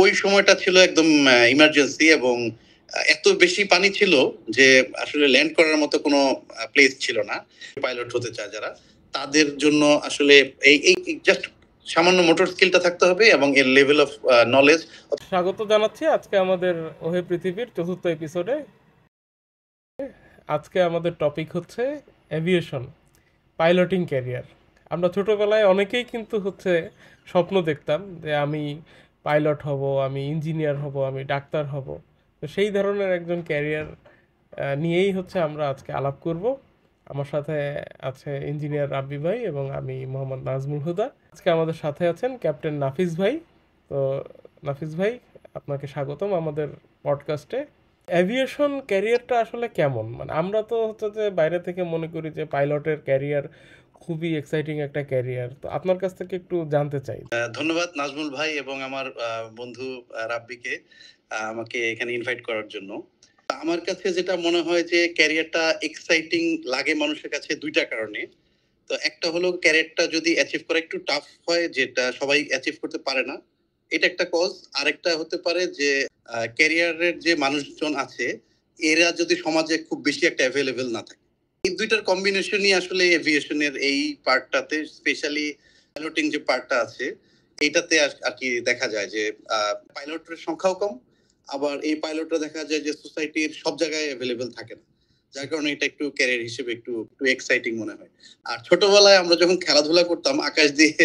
ওই সময়টা ছিল একদম ইমার্জেন্সি এবং এত বেশি পানি ছিল যে আসলে ল্যান্ড করার মতো কোনো প্লেস ছিল না। পাইলট হতে চায় যারা, তাদের জন্য আসলে এই এই জাস্ট সামান্য মোটর স্কিলটা থাকতে হবে এবং এর লেভেল অফ নলেজ। স্বাগত জানাচ্ছি আজকে আমাদের ওহে পৃথিবীর চতুর্থ এপিসোডে। আজকে আমাদের টপিক হচ্ছে এভিয়েশন, পাইলটিং ক্যারিয়ার। আমরা ছোটোবেলায় অনেকেই কিন্তু স্বপ্ন দেখতাম যে আমি পাইলট হব, আমি ইঞ্জিনিয়ার হব, আমি ডাক্তার হব। তো সেই ধরনের একজন ক্যারিয়ার নিয়েই আমরা আজকে আলাপ করব। আমার সাথে আছে ইঞ্জিনিয়ার রাব্বি ভাই এবং আমি মোহাম্মদ নাজমুল হুদা। আজকে আমাদের সাথে আছেন ক্যাপ্টেন নাফিস ভাই। তো নাফিস ভাই, আপনাকে স্বাগতম আমাদের পডকাস্টে। অ্যাভিয়েশন ক্যারিয়ারটা আসলে কেমন? মানে আমরা তো যে বাইরে থেকে মনে করি যে পাইলটের ক্যারিয়ার খুবই এক্সাইটিং একটা ক্যারিয়ার। তো আপনার কাছ থেকে একটু জানতে চাই। ধন্যবাদ নাজমুল ভাই এবং আমার বন্ধু রাব্বিকে আমাকে এখানে ইনভাইট করার জন্য। আমার কাছে যেটা মনে হয় যে ক্যারিয়ারটা এক্সাইটিং লাগে মানুষের কাছে দুইটা কারণে। তো একটা হলো ক্যারিয়ারটা যদি অ্যাচিভ করা একটু টাফ হয়, যেটা সবাই অ্যাচিভ করতে পারে না, এটা একটা কজ। আরেকটা হতে পারে যে ক্যারিয়ারের যে মানুষজন আছে এরা যদি সমাজে খুব বেশি একটা অ্যাভেলেবেল না থাকে। এই দুইটার কম্বিনেশনই আসলে এভিয়েশনের এই পার্টটাতে, স্পেশালি পাইলটিং যে পার্টটা আছে এইটাতে আর কি দেখা যায় যে পাইলটের সংখ্যাও কম, আবার এই পাইলটরা দেখা যায় যে সোসাইটির সব জায়গায় অ্যাভেলেবেল থাকে না, যার কারণে এটা একটু ক্যারিয়ার হিসেবে একটু একটু এক্সাইটিং মনে হয়। আর ছোটবেলায় আমরা যখন খেলাধুলা করতাম আকাশ দিয়ে,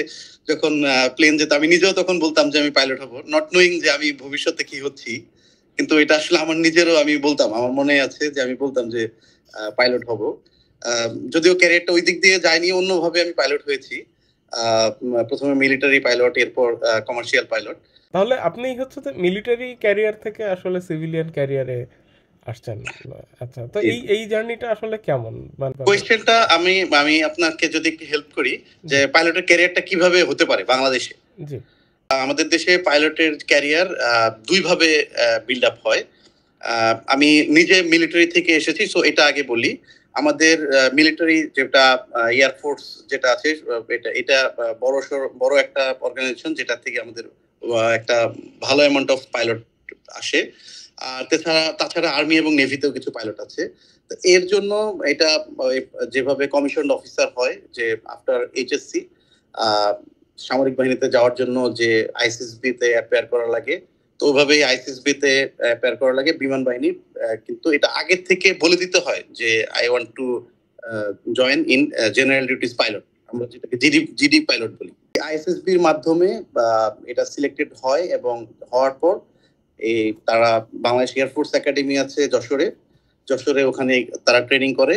যখন প্লেন যেত, আমি নিজেও তখন বলতাম যে আমি পাইলট হব, নট নোয়িং যে আমি ভবিষ্যতে কি হচ্ছি। কিন্তু এটা আসলে আমার নিজেরও, আমি বলতাম, আমার মনে আছে যে আমি বলতাম যে পাইলট হব। যদিও ক্যারিয়ারটা ওই দিক দিয়ে যায়নি, অন্যভাবে আমি পাইলট হয়েছি। প্রথমে মিলিটারি পাইলট, এরপর কমার্শিয়াল পাইলট। তাহলে আপনি যে মিলিটারি ক্যারিয়ার থেকে আসলে সিভিলিয়ান ক্যারিয়ারে আসছেন। আচ্ছা, তো এই এই জার্নিটা আসলে কেমন? কোয়েশ্চেনটা আমি আমি আপনাকে যদি একটু হেল্প করি যে পাইলটের ক্যারিয়ারটা কিভাবে হতে পারে বাংলাদেশে। জি। আমাদের দেশে পাইলটের ক্যারিয়ার দুই ভাবে বিল্ড আপ হয়। আমি নিজে মিলিটারি থেকে এসেছি, সো এটা আগে বলি। আমাদের মিলিটারি যেটা এয়ারফোর্স যেটা আছে, এটা এটা বড় একটা অর্গানাইজেশন, যেটা থেকে আমাদের একটা ভালো অ্যামাউন্ট অফ পাইলট আসে। আর তাছাড়া আর্মি এবং নেভিতেও কিছু পাইলট আছে। তো এর জন্য এটা যেভাবে কমিশন অফিসার হয়, যে আফটার এইচএসসি সামরিক বাহিনীতে যাওয়ার জন্য যে আইসিএসবি তে অ্যাপিয়ার করা লাগে, তো ওইভাবেই আইসিএসবি তে অ্যাপিয়ার করা লাগে বিমান বাহিনী। কিন্তু এটা আগে থেকে বলে দিতে হয় যে I want to join in general duties pilot, আমরা যেটাকে জিডি পাইলট বলি। আইএসএসবির মাধ্যমে এটা সিলেক্টেড হয় এবং হওয়ার পর এই তারা বাংলাদেশ এয়ারফোর্স একাডেমি আছে যশোরে ওখানে তারা ট্রেনিং করে।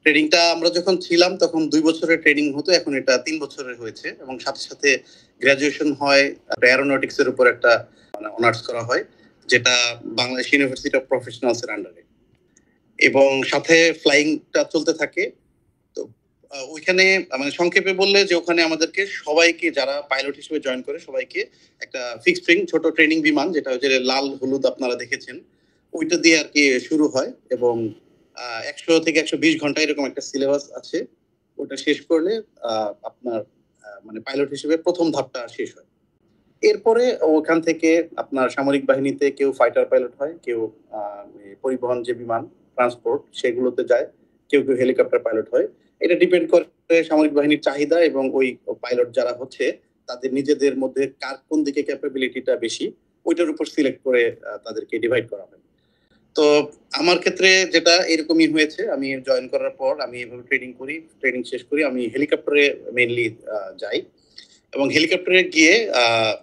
ট্রেনিংটা আমরা যখন ছিলাম তখন 2 বছরের ট্রেনিং হতো, এখন এটা 3 বছরের হয়েছে এবং সাথে সাথে গ্রাজুয়েশন হয়। এরোনটিক্স এর উপর একটা অনার্স করা হয়, যেটা বাংলাদেশ ইউনিভার্সিটি অফ প্রফেশনালস এর আন্ডারে, এবং সাথে ফ্লাইংটা চলতে থাকে। তো ওইখানে মানে সংক্ষেপে বললে যে ওখানে আমাদেরকে সবাইকে, যারা পাইলট হিসেবে জয়েন করে সবাইকে একটা ফিক্সড উইং ছোট ট্রেনিং বিমান, যেটা হচ্ছে লাল হলুদ আপনারা দেখেছেন, ওইটা দিয়ে আর কি শুরু হয়। এবং 100 থেকে 120 ঘন্টা এরকম একটা সিলেবাস আছে। ওটা শেষ করলে আপনার মানে পাইলট হিসেবে প্রথম ধাপটা শেষ হয়। এরপরে ওখান থেকে আপনার সামরিক বাহিনীতে কেউ ফাইটার পাইলট হয়, কেউ পরিবহন যে বিমান ট্রান্সপোর্ট সেগুলোতে যায়, কেউ কেউ হেলিকপ্টার পাইলট হয়। এটা ডিপেন্ড করে সামরিক বাহিনীর চাহিদা এবং ওই পাইলট যারা হচ্ছে তাদের নিজেদের মধ্যে কার কোন দিকে ক্যাপাবিলিটিটা বেশি, ওইটার উপর সিলেক্ট করে তাদেরকে ডিভাইড করা হয়। তো আমার ক্ষেত্রে যেটা এরকমই হয়েছে, আমি জয়েন করার পর আমি এভাবে ট্রেনিং শেষ করি, আমি হেলিকপ্টারে মেইনলি যাই এবং হেলিকপ্টারে গিয়ে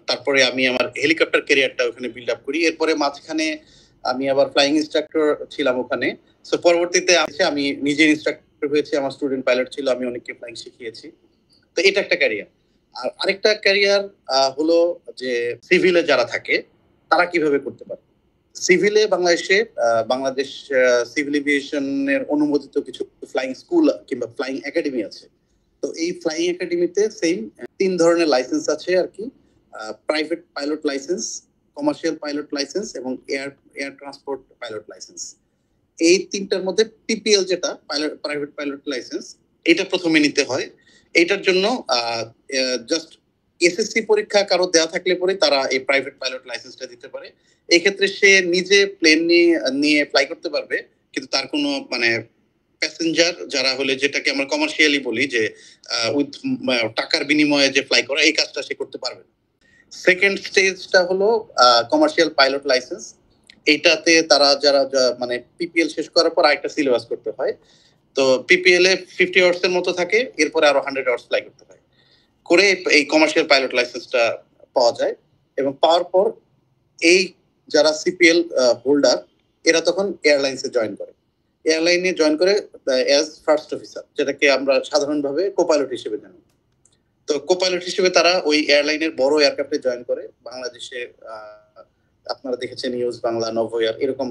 তারপরে আমি আমার হেলিকপ্টার ক্যারিয়ারটা ওখানে বিল্ড আপ করি। এরপরে মাঝখানে আমি আবার ফ্লাইং ইনস্ট্রাক্টর ছিলাম ওখানে। সো পরবর্তীতে আমি নিজে ইনস্ট্রাক্টর হয়েছি, আমার স্টুডেন্ট পাইলট ছিল, আমি অনেককে ফ্লাইং শিখিয়েছি। তো এটা একটা ক্যারিয়ার। আর আরেকটা ক্যারিয়ার হলো যে সিভিলে যারা থাকে তারা কিভাবে করতে পারে। সিভিলে বাংলাদেশে বাংলাদেশ সিভিল এভিয়েশনের অনুমোদিত কিছু ফ্লাইং স্কুল কিংবা ফ্লাইং একাডেমি আছে। তো এই ফ্লাইং একাডেমিতে সেম 3 ধরনের লাইসেন্স আছে আর কি। Private pilot licence, commercial pilot licence এবং এয়ার ট্রান্সপোর্ট পাইলট লাইসেন্স। এই তিনটার মধ্যে পিপিএল যেটা প্রাইভেট পাইলট লাইসেন্স, এটা প্রথমে নিতে হয়। এটার জন্য জাস্ট এসএসসি পরীক্ষা কারো দেওয়া থাকলে পরে তারা এই প্রাইভেট পাইলট লাইসেন্সটা দিতে পারে। এই ক্ষেত্রে সে নিজে প্লেন নিয়ে ফ্লাই করতে পারবে, কিন্তু তার কোনো মানে প্যাসেঞ্জার যারা হলে, যেটাকে আমরা কমার্শিয়ালি বলি যে উইথ টাকার বিনিময়ে যে ফ্লাই করা, এই কাজটা সে করতে পারবে না। সেকেন্ড স্টেজটা হলো কমার্শিয়াল পাইলট লাইসেন্স। এইটাতে তারা যারা মানে পিপিএল শেষ করার পর আরেকটা সিলেবাস করতে হয়। তো পিপিএল এ 50 আওয়ার্স এর মতো থাকে, এরপরে আরো 100 আওয়ার্স ফ্লাই করতে হয়, করে এই কমার্শিয়াল পাইলট লাইসেন্সটা পাওয়া যায়। এবং পাওয়ার পর এই যারা সিপিএল হোল্ডার, এরা তখন এয়ারলাইন্সে জয়েন করে, এয়ারলাইনে জয়েন করে অ্যাজ ফার্স্ট অফিসার, যেটাকে আমরা সাধারণভাবে কোপাইলট হিসেবে জানি। তো কোপাইলট হিসেবে তারা ওই এয়ারলাইনের বড় এয়ারক্রাফটে জয়েন করে। বাংলাদেশে আপনারা দেখেছেন নিউজ বাংলা, নভোএয়ার, এরকম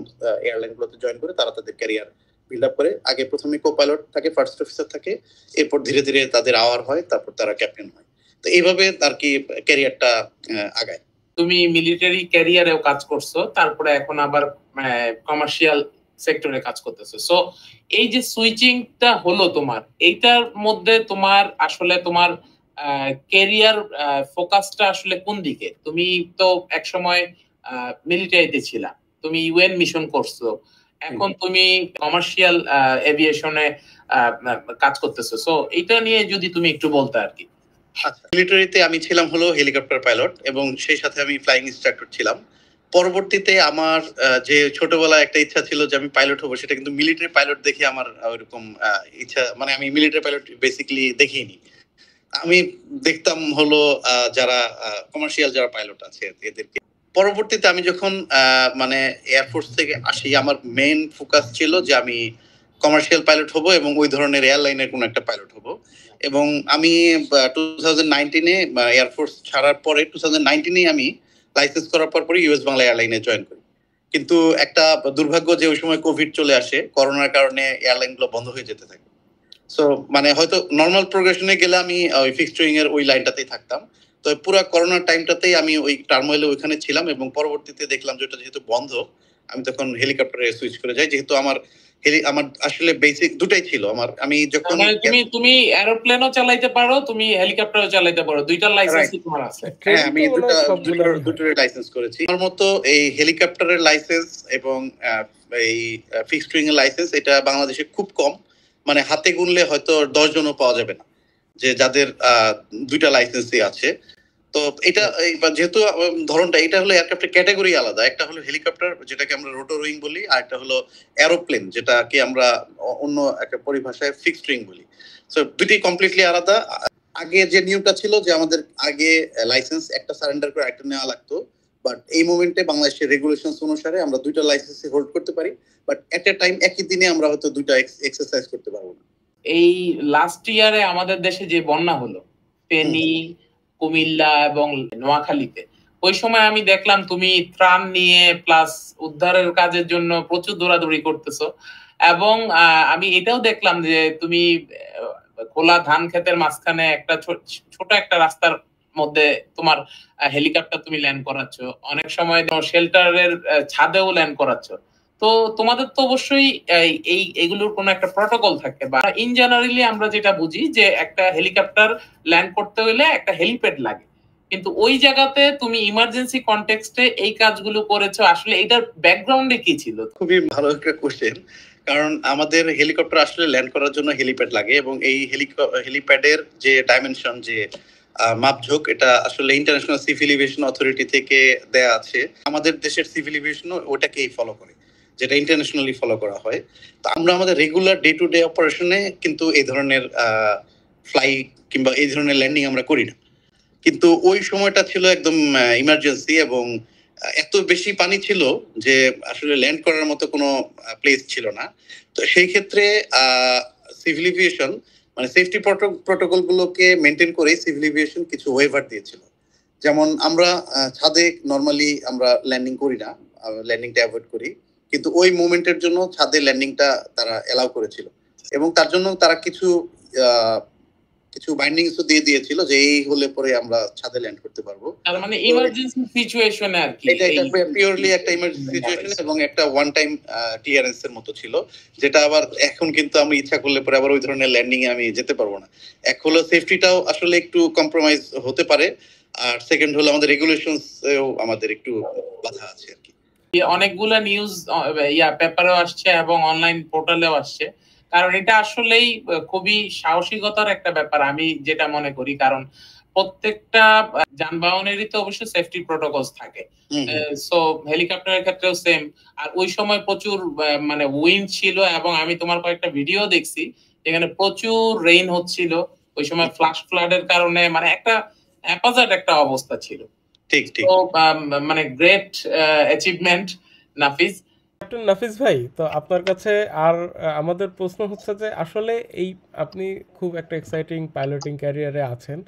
এয়ারলাইন গুলোতে জয়েন করে তারা তাদের ক্যারিয়ার বিল্ড আপ করে। আগে প্রথমে কোপাইলট থাকে, ফার্স্ট অফিসার থাকে, এরপর ধীরে ধীরে তাদের আওয়ার হয়, তারপর তারা ক্যাপ্টেন হয়। তো এইভাবে আর কি ক্যারিয়ারটা আগায়। তুমি মিলিটারি ক্যারিয়ারেও কাজ করছো, তারপরে এখন আবার কমার্শিয়াল সেক্টরে কাজ করতেছো। সো এই যে সুইচিংটা হলো তোমার, এইটার মধ্যে তোমার আসলে তোমার ক্যারিয়ার ফোকাসটা আসলে কোন দিকে? তুমি তো একসময় মিলিটারিতে ছিলা, তুমি ইউএন মিশন করছো, এখন তুমি কমার্শিয়াল এভিয়েশনে কাজ করতেছো। সো এইটা নিয়ে যদি তুমি একটু বলতে আর কি। আচ্ছা, মিলিটারিতে আমি ছিলাম হলো হেলিকপ্টার পাইলট, এবং সেই সাথে আমি ফ্লাইং ইনস্ট্রাক্টর ছিলাম। পরবর্তীতে আমার যে ছোটবেলায় একটা ইচ্ছা ছিল যে আমি পাইলট হবো, সেটা কিন্তু মিলিটারি পাইলট দেখে আমার ওইরকম ইচ্ছা, মানে আমি মিলিটারি পাইলট বেসিক্যালি দেখিনি। আমি দেখতাম হলো যারা কমার্শিয়াল যারা পাইলট আছে এদেরকে। পরবর্তীতে আমি যখন মানে এয়ারফোর্স থেকে আসি, আমার মেইন ফোকাস ছিল যে আমি কমার্শিয়াল পাইলট হব এবং ওই ধরনের এয়ারলাইনের কোনো একটা পাইলট হব। এবং আমি 2019-এ এয়ারফোর্স ছাড়ার পরে 2019-এ আমি লাইসেন্স করার পর ইউএস বাংলা এয়ারলাইনে জয়েন করি। কিন্তু একটা দুর্ভাগ্য যে ওই সময় কোভিড চলে আসে, করোনার কারণে এয়ারলাইন গুলো বন্ধ হয়ে যেতে থাকে। সো মানে হয়তো নর্মাল প্রোগ্রেশনে গেলে আমি ওই ফিক্সড উইং এর ওই লাইনটাতেই থাকতাম। তো পুরো করোনার টাইমটাতেই আমি ওই টার্মোয়েলে ওইখানে ছিলাম, এবং পরবর্তীতে দেখলাম যে ওটা যেহেতু বন্ধ, আমি তখন হেলিকপ্টারে সুইচ করে যাই। যেহেতু আমার আসলে বেসিক দুটাই ছিল আমার। আমি যখন তুমি এরোপ্লেনও চালাইতে পারো, তুমি হেলিকপ্টারও চালাইতে পারো, দুইটার লাইসেন্সই তোমার আছে। হ্যাঁ, আমি দুটোর লাইসেন্স করেছি। আমার মতো এই হেলিকপ্টারের লাইসেন্স এবং এই ফিক্সড উইং এর লাইসেন্স, এটা বাংলাদেশে খুব কম, মানে হাতে গুনলে হয়তো 10 জনও পাওয়া যাবে না যে যাদের দুইটা লাইসেন্সই আছে। তো এটা যেহেতু ধরনটা, এটা হলো এয়ারক্রাফটের ক্যাটাগরি আলাদা। একটা হলো হেলিকপ্টার, যেটাকে আমরা রোটর উইং বলি, আর একটা হলো এরোপ্লেন, যেটাকে আমরা অন্য একটা পরিভাষায় ফিক্সড উইং বলি। সো দুটি কমপ্লিটলি আলাদা। আগে যে নিয়মটা ছিল যে আমাদের আগে লাইসেন্স একটা সারেন্ডার করে একটা নেওয়া লাগতো, বাট এই মোমেন্টে বাংলাদেশের রেগুলেশনস অনুসারে আমরা দুইটা লাইসেন্সই হোল্ড করতে পারি, বাট এট এ টাইম একই দিনে আমরা হয়তো দুইটা এক্সারসাইজ করতে পারবো না। এই লাস্ট ইয়ারে আমাদের দেশে যে বন্যা হলো ফেনী, কুমিল্লা এবং নোয়াখালীতে, ওই সময় আমি দেখলাম তুমি ত্রাণ নিয়ে প্লাস উদ্ধারের কাজের জন্য প্রচুর দৌড়াদৌড়ি করতেছো। এবং আমি এটাও দেখলাম যে তুমি খোলা ধান ক্ষেতের মাঝখানে একটা ছোট একটা রাস্তার মধ্যে তোমার হেলিকপ্টার তুমি ল্যান্ড করাচ্ছ, অনেক সময় শেল্টারের ছাদেও ল্যান্ড করাচ্ছ। তো তোমাদের তো অবশ্যই এইগুলোর কোনো একটা প্রটোকল থাকে, বা ইন জেনারেলি আমরা যেটা বুঝি যে একটা হেলিকপ্টার ল্যান্ড করতে হলে একটা হেলিপ্যাড লাগে, কিন্তু ওই জায়গাতে তুমি ইমার্জেন্সি কনটেক্সটে এই কাজগুলো করেছো। আসলে এটার ব্যাকগ্রাউন্ডে কি ছিল? খুবই ভালো একটা কোশ্চেন, কারণ আমাদের হেলিকপ্টার আসলে ল্যান্ড করার জন্য হেলিপ্যাড লাগে, এবং এই হেলিপ্যাডের যে ডাইমেনশন, যে মাপঝোঁক, এটা আসলে ইন্টারন্যাশনাল সিভিল এভিয়েশন অথরিটি থেকে দেয়া আছে। আমাদের দেশের সিভিল এভিয়েশন ওটাকেই ফলো করে, যেটা ইন্টারন্যাশনালি ফলো করা হয়। তো আমরা আমাদের রেগুলার ডে টু ডে অপারেশনে কিন্তু এই ধরনের ফ্লাই কিংবা এই ধরনের ল্যান্ডিং আমরা করি না। কিন্তু ওই সময়টা ছিল একদম ইমার্জেন্সি, এবং এত বেশি পানি ছিল যে আসলে ল্যান্ড করার মতো কোনো প্লেস ছিল না। তো সেই ক্ষেত্রে সিভিল এভিয়েশন মানে সেফটি প্রটোকল গুলোকে মেনটেন করে সিভিল এভিয়েশন কিছু ওয়েভার দিয়েছিল। যেমন আমরা ছাদে নরমালি আমরা ল্যান্ডিং করি না, ল্যান্ডিংটা অ্যাভয়েড করি, কিন্তু ওই মুভমেন্টের জন্য ছাদে ল্যান্ডিংটা তারা এলাও করেছিল, এবং তার জন্য তারা কিছু বাইন্ডিংস দিয়ে দিয়েছিল যে এই হলে পরে আমরা ছাদে ল্যান্ড করতে পারবো। তার মানে ইমার্জেন্সি সিচুয়েশনে আর কি, এটা পিওরলি একটা ইমার্জেন্সি সিচুয়েশন এবং একটা ওয়ান টাইম ক্লিয়ারেন্স এর মতো ছিল, যেটা আবার এখন কিন্তু আমি ইচ্ছা করলে পরে আবার ওই ধরনের ল্যান্ডিং এ আমি যেতে পারবো না। এক হলো সেফটিটাও আসলে একটু কম্প্রোমাইজ হতে পারে, আর সেকেন্ড হলো আমাদের রেগুলেশনস এও আমাদের একটু বাধা আছে আর কি। অনেকগুলো নিউজ পেপারেও আসছে এবং অনলাইন পোর্টালেও আসছে, কারণ এটা আসলেই খুবই সাহসিকতার একটা ব্যাপার আমি যেটা মনে করি। কারণ প্রত্যেকটা যানবাহনেরই তো অবশ্যই সেফটি প্রোটোকলস থাকে, সো হেলিকপ্টারের ক্ষেত্রেও সেম। আর ওই সময় প্রচুর মানে উইন্ড ছিল, এবং আমি তোমার কয়েকটা ভিডিও দেখছি যেখানে প্রচুর রেইন হচ্ছিল ওই সময়, ফ্লাশ ফ্লাডের কারণে মানে একটা হ্যাপাজার্ড একটা অবস্থা ছিল। ঠিক ঠিক, মানে গ্রেট অ্যাচিভমেন্ট নাফিস। ক্যাপ্টেন নাফিস ভাই, তো আপনার কাছে আর আমাদের প্রশ্ন হচ্ছে যে আসলে এই আপনি খুব একটা এক্সাইটিং পাইলটিং ক্যারিয়ারে আছেন,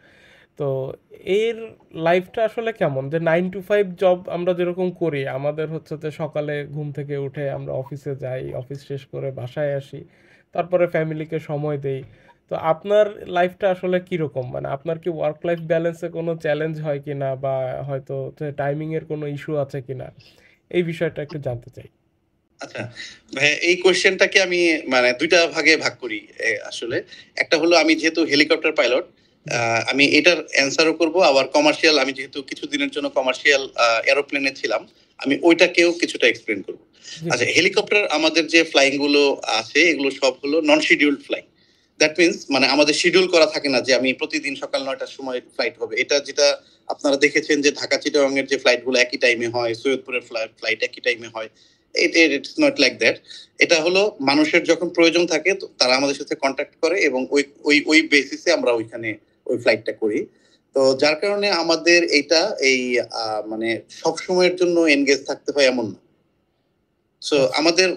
তো এর লাইফটা আসলে কেমন? যে 9 to 5 জব আমরা যেরকম করি, আমাদের হচ্ছে যে সকালে ঘুম থেকে উঠে আমরা অফিসে যাই, অফিস শেষ করে বাসায় আসি, তারপরে ফ্যামিলিকে সময় দেই। তো আপনার লাইফটা আসলে কীরকম? মানে আপনার কি ওয়ার্ক লাইফ ব্যালেন্সে কোনো চ্যালেঞ্জ হয় কি না, বা হয়তো টাইমিংয়ের কোনো ইস্যু আছে কি না, এই বিষয়টা একটু জানতে চাই। আচ্ছা ভাই, এই কোয়েশ্চেনটাকে আমি মানে দুইটা ভাগে ভাগ করি আসলে। একটা হলো আমি যেহেতু হেলিকপ্টার পাইলট, আমি এটার অ্যান্সারও করব, আবার কমার্শিয়াল, আমি যেহেতু কিছুদিনের জন্য কমার্শিয়াল এরোপ্লেনে ছিলাম, আমি ওইটাকেও কিছুটা এক্সপ্লেন করব। আচ্ছা, হেলিকপ্টার আমাদের যে ফ্লাইং গুলো আছে এগুলো সব হলো নন শিডিউলড ফ্লাইং। দ্যাট মিনস মানে আমাদের শিডিউল করা থাকে না যে আমি প্রতিদিন সকাল 9টার সময় ফ্লাইট হবে। এটা যেটা আপনারা দেখেছেন যে ঢাকা চিটাগাং এর যে ফ্লাইট গুলো একই টাইমে হয়, সৈয়দপুরের ফ্লাইট একই টাইমে হয়, ইটস নট লাইক দ্যাট। এটা হলো মানুষের যখন প্রয়োজন থাকে তারা আমাদের সাথে কন্ট্যাক্ট করে এবং ওই ওই ওই বেসিসে আমরা ওইখানে ওই ফ্লাইটটা করি। তো যার কারণে আমাদের এইটা এই মানে সব সময়ের জন্য এনগেজ থাকতে হয় এমন না। সো আমাদের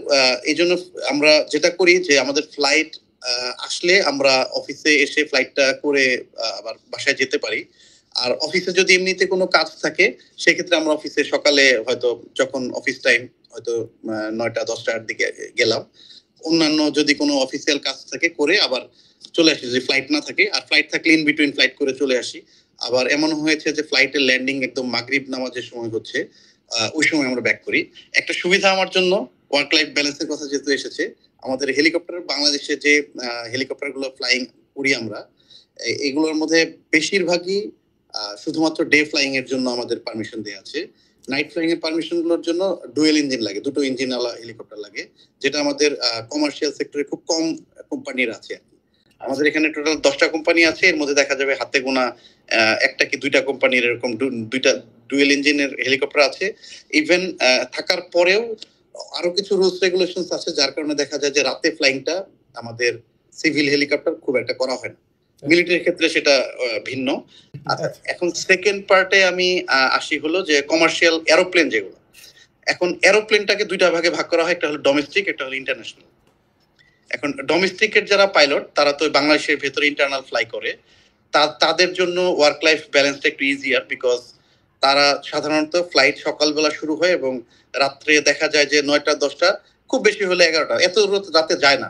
এই জন্য আমরা যেটা করি যে আমাদের ফ্লাইট আসলে আমরা অফিসে এসে ফ্লাইটটা করে আবার বাসায় যেতে পারি। আর অফিসে যদি এমনিতে কোনো কাজ থাকে সেক্ষেত্রে আমরা অফিসে সকালে হয়তো যখন অফিস টাইম হয়তো 9টা-10টার দিকে গেলাম, অন্যান্য যদি কোনো অফিসিয়াল কাজ থাকে করে আবার চলে আসি। যদি ফ্লাইট না থাকে, আর ফ্লাইট থাকলে ইন বিটুইন ফ্লাইট করে চলে আসি। আবার এমন হয়েছে যে ফ্লাইটের ল্যান্ডিং একদম মাগরিব নামাজের সময় হচ্ছে, ওই সময় আমরা ব্যাক করি। একটা সুবিধা আমার জন্য ওয়ার্ক লাইফ ব্যালেন্সের কথা যেহেতু এসেছে, আমাদের হেলিকপ্টার বাংলাদেশে যে হেলিকপ্টার গুলো ফ্লাইং করি আমরা, এগুলোর মধ্যে বেশিরভাগই শুধুমাত্র ডে ফ্লাইং এর জন্য আমাদের পারমিশন দেওয়া আছে। নাইট ফ্লাইং এর পারমিশন গুলোর জন্য ডুয়েল ইঞ্জিন লাগে, দুটো ইঞ্জিনওয়ালা হেলিকপ্টার লাগে, যেটা আমাদের কমার্শিয়াল সেক্টরে খুব কম কোম্পানির আছে আর কি। আমাদের এখানে টোটাল 10টা কোম্পানি আছে, এর মধ্যে দেখা যাবে হাতে গোনা একটা কি দুইটা কোম্পানির এরকম দুইটা ডুয়েল ইঞ্জিনের হেলিকপ্টার আছে। ইভেন থাকার পরেও আরো কিছু রুলস রেগুলেশনস আছে, যার কারণে দেখা যায় যে রাতে ফ্লাইংটা আমাদের সিভিল হেলিকপ্টার খুব একটা করা হয় না। মিলিটারির ক্ষেত্রে সেটা ভিন্ন। আচ্ছা, এখন সেকেন্ড পার্টে আমি আসি হলো যে কমার্শিয়াল এরোপ্লেন যেগুলো, এখন এরোপ্লেনটাকে দুইটা ভাগে ভাগ করা হয়, একটা হলো ডোমেস্টিক, একটা হলো ইন্টারন্যাশনাল। এখন ডোমেস্টিকের যারা পাইলট তারা তো বাংলাদেশের ভেতরে ইন্টারনাল ফ্লাই করে, তাদের জন্য ওয়ার্ক লাইফ ব্যালেন্সটা একটু ইজিয়ার, বিকজ তারা সাধারণত ফ্লাইট সকালবেলা শুরু হয় এবং রাত্রে দেখা যায় যে 9টা-10টা, খুব বেশি হলে 11টা, এত রাতে যায় না।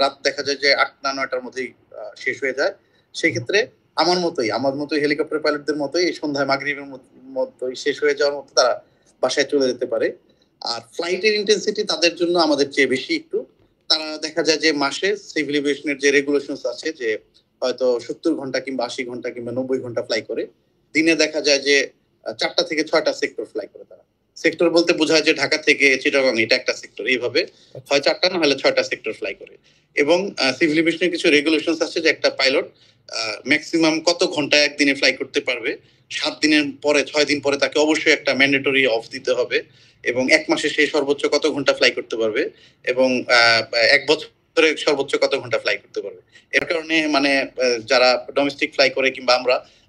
রাত দেখা যায় যে 8-9টার মধ্যেই শেষ হয়ে যায়। সেক্ষেত্রে আমার মতোই হেলিকপ্টার পাইলটদের মতোই এই সন্ধ্যায় মাগরিবের মতোই শেষ হয়ে যাওয়ার মতো তারা বাসায় চলে যেতে পারে। আর ফ্লাইটের ইন্টেন্সিটি তাদের জন্য আমাদের চেয়ে বেশি একটু। তারা দেখা যায় যে মাসে সিভিল এভিয়েশনের যে রেগুলেশনস আছে যে হয়তো 70 ঘন্টা কিংবা 80 ঘন্টা কিংবা 90 ঘন্টা ফ্লাই করে, দিনে দেখা যায় যে 4টা থেকে 6টা সেক্টর ফ্লাই করে। তারা সেক্টর বলতে বোঝায় যে ঢাকা থেকে চিটাগাং এটা একটা সেক্টর, এইভাবে হয় 4টা না হলে 6টা সেক্টর ফ্লাই করে। এবং সিভিল এভিয়েশনের কিছু রেগুলেশনস আছে যে একটা পাইলট ম্যাক্সিমাম কত ঘন্টা একদিনে ফ্লাই করতে পারবে। 7 দিনের পরে 6 দিন পরে তাকে অবশ্যই একটা ম্যান্ডেটরি অফ দিতে হবে, এবং 1 মাসে সে সর্বোচ্চ কত ঘন্টা ফ্লাই করতে পারবে, এবং 1 বছরে সর্বোচ্চ কত ঘন্টা ফ্লাই করতে পারবে। এর কারণে মানে যারা ডোমেস্টিক ফ্লাই করে কিংবা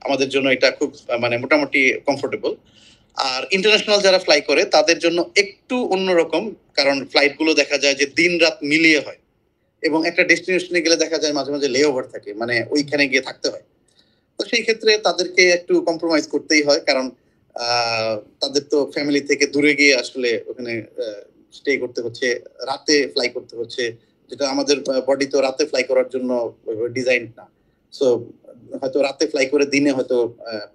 আমাদের জন্য এটা খুব মানে মোটামুটি কমফোর্টেবল। আর ইন্টারন্যাশনাল যারা ফ্লাই করে তাদের জন্য একটু অন্যরকম, কারণ ফ্লাইট গুলো দেখা যায় যে দিন রাত মিলিয়ে হয়, এবং একটা ডেস্টিনেশনে গেলে দেখা যায় মাঝে মাঝে লেওভার থাকে, মানে ওইখানে গিয়ে থাকতে হয়। তো সেই ক্ষেত্রে তাদেরকে একটু কম্প্রোমাইজ করতেই হয়, কারণ তাদের তো ফ্যামিলি থেকে দূরে গিয়ে আসলে ওখানে স্টে করতে হচ্ছে, রাতে ফ্লাই করতে হচ্ছে, যেটা আমাদের বডি তো রাতে ফ্লাই করার জন্য ডিজাইন না। সো হয়তো রাতে ফ্লাই করে দিনে হয়তো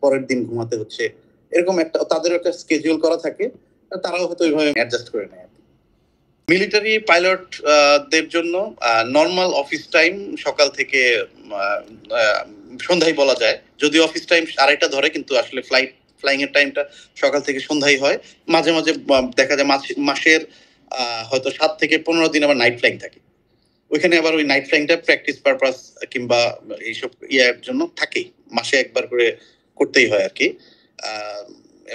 পরের দিন ঘুমাতে হচ্ছে, এরকম একটা তাদের একটা স্কেডিউল করা থাকে, তারাও হয়তো ওইভাবে অ্যাডজাস্ট করে নেয়। মিলিটারি পাইলট দের জন্য নর্মাল অফিস টাইম সকাল থেকে সন্ধ্যায় বলা যায়, যদি অফিস টাইম 2:30 ধরে, কিন্তু আসলে ফ্লাইং এর টাইমটা সকাল থেকে সন্ধ্যায় হয়। মাঝে মাঝে দেখা যায় মাসের হয়তো 7 থেকে 15 দিন আবার নাইট ফ্লাইং থাকে। ওইখানে আবার ওই নাইট ফ্লাইংটা প্র্যাকটিস পারপাস কিংবা এইসব ইয়ার জন্য থাকেই, মাসে একবার করে করতেই হয় আর কি।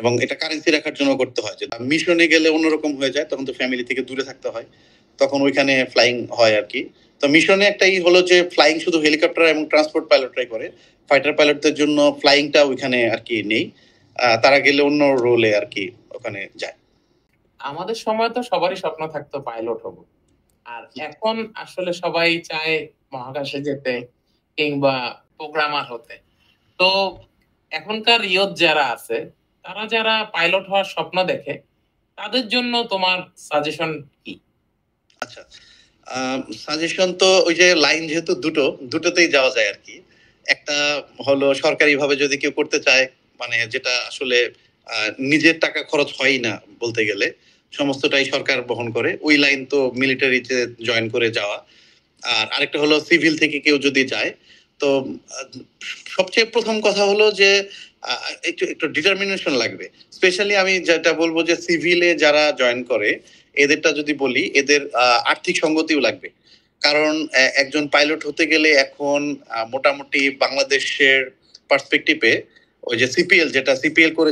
এবং এটা কারেন্সি রাখার জন্য করতে হয়। যে মিশনে গেলে অন্যরকম হয়ে যায়, তখন তো ফ্যামিলি থেকে দূরে থাকতে হয়, তখন ওইখানে ফ্লাইং হয় আর কি। তো মিশনে একটাই হলো যে ফ্লাইং শুধু হেলিকপ্টার এবং ট্রান্সপোর্ট পাইলটরাই করে, ফাইটার পাইলটদের জন্য ফ্লাইংটা ওইখানে আর কি নেই, তারা গেলে অন্য রোলে আর কি ওখানে যায়। আমাদের সময় তো সবারই স্বপ্ন থাকতো পাইলট হবো, আর এখন আসলে সবাই চায় মহাকাশে যেতে কিংবা প্রোগ্রামার হতে। তো এখনকার ইয়ত যারা আছে, তারা যারা পাইলট হওয়ার স্বপ্ন দেখে, তাদের জন্য তোমার সাজেশন কি? আচ্ছা, সাজেশন তো ওই যে লাইন যেহেতু দুটোতেই যাওয়া যায় আর কি। একটা হলো সরকারি ভাবে যদি কেউ করতে চায়, মানে যেটা আসলে নিজের টাকা খরচ হয় না বলতে গেলে, সমস্তটাই সরকার বহন করে, ওই লাইন তো মিলিটারিতে জয়েন করে যাওয়া। আর আরেকটা হলো সিভিল থেকে কেউ যদি যায়, তো সবচেয়ে প্রথম কথা হলো যে একটু একটু ডিটারমিনেশন লাগবে। স্পেশালি আমি যেটা বলবো যে সিভিলে যারা জয়েন করে, এদেরটা যদি বলি, এদের আর্থিক সঙ্গতিও লাগবে। কারণ একজন পাইলট হতে গেলে এখন মোটামুটি বাংলাদেশের পার্সপেক্টিভে ওই যে সিপিএল করে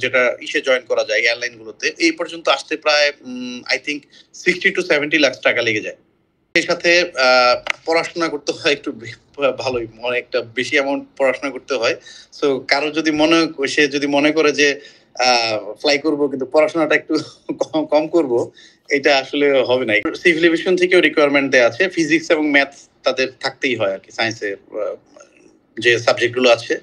যেটা ইসে জয়েন করা যায় এয়ারলাইন গুলোতে, এই পর্যন্ত আসতে প্রায় আই থিঙ্ক 60 to 70 লাখ টাকা লেগে যায়। এর সাথে পড়াশোনা করতে হয় একটু ভালোই, একটা বেশি অ্যামাউন্ট পড়াশোনা করতে হয়। সো কারো যদি সে যদি মনে করে যে ফ্লাই করব কিন্তু পড়াশোনাটা একটু কম করব, এটা আসলে হবে না। সিভিল এভিয়েশন থেকেও রিকোয়ারমেন্ট দেয়া আছে, ফিজিক্স এবং ম্যাথস তাদের থাকতেই হয় আর কি, সায়েন্সের যে সাবজেক্ট গুলো আছে।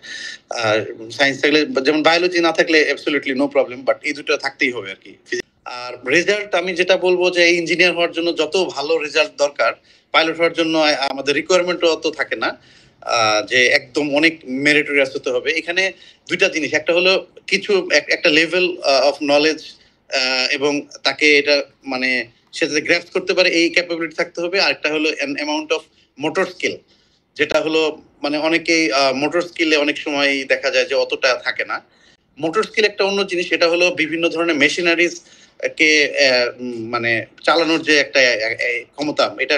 আর সায়েন্স থাকলে, যেমন বায়োলজি না থাকলে অ্যাবসলিউটলি নো প্রবলেম, বাট এই দুটো থাকতেই হবে আর কি। আর রেজাল্ট আমি যেটা বলবো যে ইঞ্জিনিয়ার হওয়ার জন্য যত ভালো রেজাল্ট দরকার, পাইলট হওয়ার জন্য আমাদের রিকোয়ারমেন্টও অত থাকে না, যে একদম অনেক মেরিটোরিয়াস হতে হবে। এখানে দুইটা জিনিস, একটা হলো কিছু একটা লেভেল অফ নলেজ, এবং তাকে এটা মানে সে যাতে গ্র্যাস্প করতে পারে এই ক্যাপাবিলিটি থাকতে হবে। আরেকটা হলো an amount of motor skill, যেটা হলো মানে অনেকেই মোটর স্কিলে অনেক সময় দেখা যায় যে অতটা থাকে না। মোটর স্কিল একটা অন্য জিনিস, এটা হলো বিভিন্ন ধরনের মেশিনারিজ কে মানে চালানোর যে একটা ক্ষমতা, এটা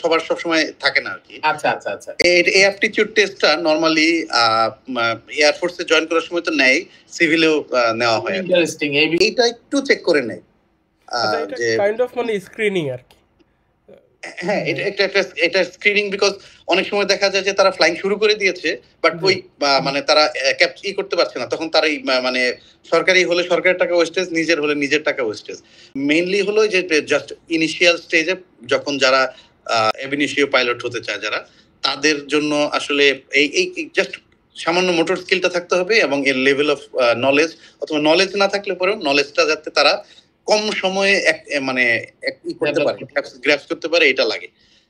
সবার সবসময় থাকে না আর কি। আচ্ছা আচ্ছা আচ্ছা, এই অ্যাপটিটিউড টেস্টটা নরমালি এয়ার ফোর্সে জয়েন করার সময় তো নেয়, সিভিলেও নেওয়া হয়। ইন্টারেস্টিং। এইটা একটু চেক করে নেয় যে কাইন্ড অফ মানে স্ক্রিনিং আর কি। হ্যাঁ, এটা স্ক্রিনিং, বিকজ অনেক সময় দেখা যায় যে তারা ফ্লাইং শুরু করে দিয়েছে, বাট ওই মানে তারা করতে পারছে না, তখন তারাই মানে সরকারি হলে সরকারের টাকা ওয়েস্টেজ, নিজের হলে নিজের টাকা ওয়েস্টেজ। মেইনলি হলো যে জাস্ট ইনিশিয়াল স্টেজে যখন যারা এবিনিশিও পাইলট হতে চায় যারা, তাদের জন্য আসলে এই জাস্ট সামান্য মোটর স্কিলটা থাকতে হবে, এবং এর লেভেল অফ নলেজ, অথবা নলেজ না থাকলে পরেও নলেজটা যাতে তারা কম সময়ে মানে করতে পারে, গ্র্যাস্প করতে পারে, এটা লাগে।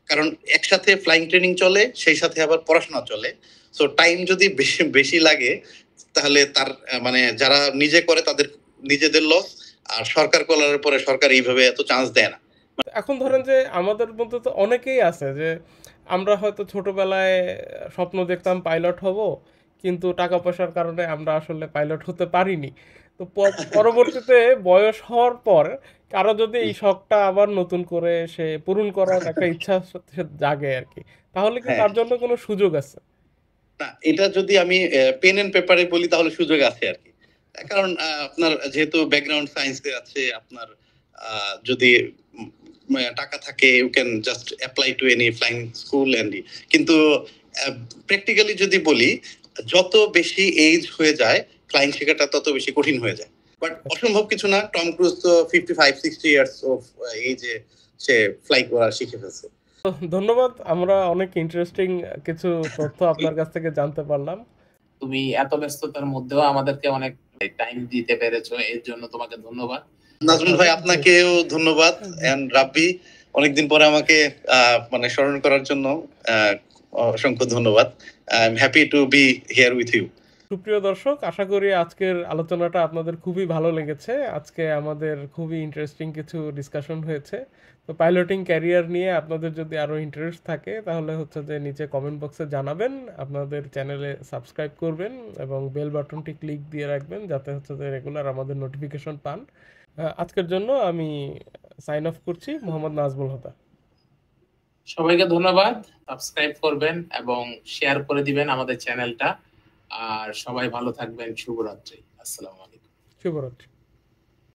কারণ একসাথে ফ্লাইং ট্রেনিং চলে, সেই সাথে আবার পড়াশোনা চলে। সো টাইম যদি বেশি লাগে, তাহলে তার মানে যারা নিজে করে তাদের নিজেদের লস, আর সরকার করার পরে সরকার এইভাবে এত চান্স দেয় না। এখন ধরেন যে আমাদের মধ্যে তো অনেকেই আছে যে আমরা হয়তো ছোটবেলায় স্বপ্ন দেখতাম পাইলট হব, কিন্তু টাকা পয়সার কারণে আমরা আসলে পাইলট হতে পারিনি। তো পরবর্তীতে বয়স হওয়ার পর কারো যদি এই শখটা আবার নতুন করে সে পূরণ করার একটা ইচ্ছা জাগে আর কি, তাহলে কি তার জন্য কোনো সুযোগ আছে? না, এটা যদি আমি পেন এন্ড পেপারে বলি তাহলে সুযোগ আছে আর কি। কারণ আপনার যেহেতু ব্যাকগ্রাউন্ড সায়েন্সে আছে, আপনার যদি টাকা থাকে, you can just apply to any flying school and. কিন্তু প্র্যাকটিক্যালি যদি বলি, যত বেশি এজ হয়ে যায় ফ্লাইং শেখাটা তত বেশি কঠিন হয়ে যায়। বাট অসম্ভব কিছু না, টম ক্রুজ তো 55-60 ইয়ার্স অফ এজে সে ফ্লাই করা শিখে ফেলছে। ধন্যবাদ, আমরা অনেক ইন্টারেস্টিং কিছু তথ্য আপনার কাছ থেকে জানতে পারলাম। তুমি এত ব্যস্ততার মধ্যেও আমাদেরকে অনেক টাইম দিতে পেরেছো, এর জন্য তোমাকে ধন্যবাদ। নাজমুল ভাই, আপনাকেও ধন্যবাদ। এন্ড রাব্বি, অনেকদিন পরে আমাকে মানে স্মরণ করার জন্য অসংখ্য ধন্যবাদ। I am happy to be here with you. সুপ্রিয় দর্শক, আশা করি আজকের আলোচনাটা আপনাদের খুবই ভালো লেগেছে। আজকে আমাদের খুবই ইন্টারেস্টিং কিছু ডিসকাশন হয়েছে। তো পাইলটিং ক্যারিয়ার নিয়ে আপনাদের যদি আরও ইন্টারেস্ট থাকে তাহলে হচ্ছে যে নিচে কমেন্ট বক্সে জানাবেন, আপনাদের চ্যানেলে সাবস্ক্রাইব করবেন এবং বেল বাটনটি ক্লিক দিয়ে রাখবেন যাতে হচ্ছে যে রেগুলার আমাদের নোটিফিকেশন পান। আজকের জন্য আমি সাইন অফ করছি। মোহাম্মদ নাজমুল হুদা। সবাইকে ধন্যবাদ। সাবস্ক্রাইব করবেন এবং শেয়ার করে দিবেন আমাদের চ্যানেলটা। আর সবাই ভালো থাকবেন। শুভরাত্রি। আসসালামু আলাইকুম। শুভরাত্রি।